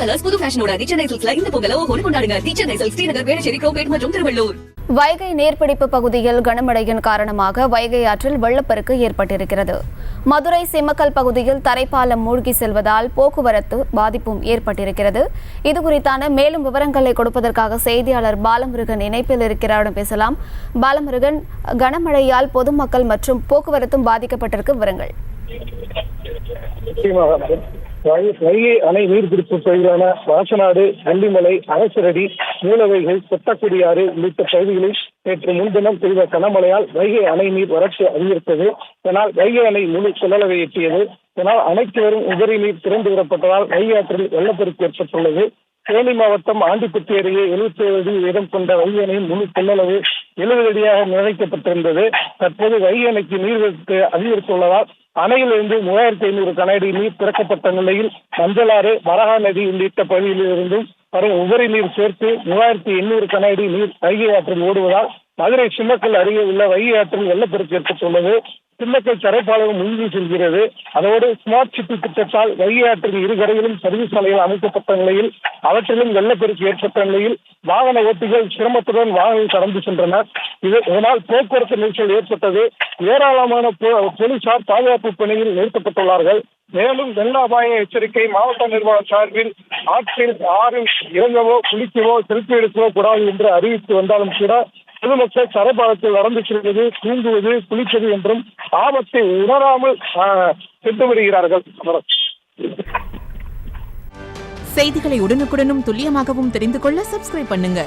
Colours புது ஃபேஷனோட தி சென்னை சில்க்ஸ்ல இந்த பொங்கலை ஓஹோன்னு கொண்டாடுங்க. தி சென்னை சில்க்ஸ் ஸ்ரீநகர், வேளச்சேரி, கோபேட் மற்றும் திருவள்ளூர். வைகை நீர்பிடிப்பு பகுதியில் கனமழையின் காரணமாக வைகை ஆற்றில் வெள்ளப்பெருக்கு ஏற்பட்டிருக்கிறது. மதுரை சிம்மக்கல் பகுதியில் தரைப்பாலம் மூழ்கி செல்வதால் போக்குவரத்து பாதிப்பும் ஏற்பட்டிருக்கிறது. இதுகுறித்தான மேலும் விவரங்களை கொடுப்பதற்காக செய்தியாளர் பாலமுருகன் இணைப்பில் இருக்கிறார். பேசலாம். பாலமுருகன், கனமழையால் பொதுமக்கள் மற்றும் போக்குவரத்தும் பாதிக்கப்பட்டிருக்க விவரங்கள். வைகை அணை நீர்பிடிப்பு பகுதிகளான வாசநாடு, வெள்ளிமலை, அரசரடி, மூலவைகள், கொட்டக்குடியாறு உள்ளிட்ட பகுதிகளில் நேற்று முன்தினம் பெய்த கனமழையால் வைகை அணை நீர் வரத்து அதிகரித்தது. இதனால் வைகை அணை முழு கொள்ளளவை எட்டியது. இதனால் அணைக்கு வரும் உபரி நீர் திறந்து விடப்பட்டதால் வைகை ஆற்றில் வெள்ளப்பெருக்கு ஏற்பட்டுள்ளது. தேனி மாவட்டம் ஆண்டிப்பட்டி அருகே 77 அடி உயரம் கொண்ட வைகை அணையின் முழு கொள்ளளவு 70 அடியாக நிறைக்கப்பட்டிருந்தது. தற்போது வைகை அணைக்கு நீர்வரத்து அதிகரித்துள்ளதால் அணையிலிருந்து 3500 கனஅடி நீர் திறக்கப்பட்ட நிலையில் மஞ்சளாறு, வரகா நதி உள்ளிட்ட பகுதியிலிருந்தும் வரும் உபரி நீர் சேர்த்து 3800 கனஅடி நீர் வைகை ஆற்றில் ஓடுவதால் மதுரை சிம்மக்கல் அருகே உள்ள வைகை ஆற்றில் வெள்ளப்பெருக்கு ஏற்பட்டுள்ளது. சிம்மக்கல் தரைப்பாலம் முங்கி செல்கிறது. அதோடு ஸ்மார்ட் சிட்டி திட்டத்தால் வைகை ஆற்றின் இருகரையிலும் சர்வீஸ் சாலைகள் அமைக்கப்பட்ட நிலையில் அவற்றிலும் வெள்ளப்பெருக்கு ஏற்பட்ட நிலையில் வாகன ஓட்டிகள் சிரமத்துடன் வாகனம் கடந்து சென்றனர். இதனால் போக்குவரத்து நெரிசல் ஏற்பட்டது. ஏராளமான போலீசார் பாதுகாப்பு பணியில் நிறுத்தப்பட்டுள்ளார்கள். மேலும் வெள்ள அபாய எச்சரிக்கை மாவட்ட நிர்வாகம் சார்பில் ஆறில் இறங்கவோ, குளிக்கவோ, செல்ஃபி எடுக்கவோ கூடாது என்று அறிவித்து வந்தாலும் கூட பொதுமக்கள் தரைப்பாலத்தில் நடந்து செல்வது, தூங்குவது, குளிப்பது என்றும் ஆபத்தை உணராமல் சென்று வருகிறார்கள். செய்திகளை உடனுக்குடனும் துல்லியமாகவும் தெரிந்து கொள்ள சப்ஸ்கிரைப் பண்ணுங்க.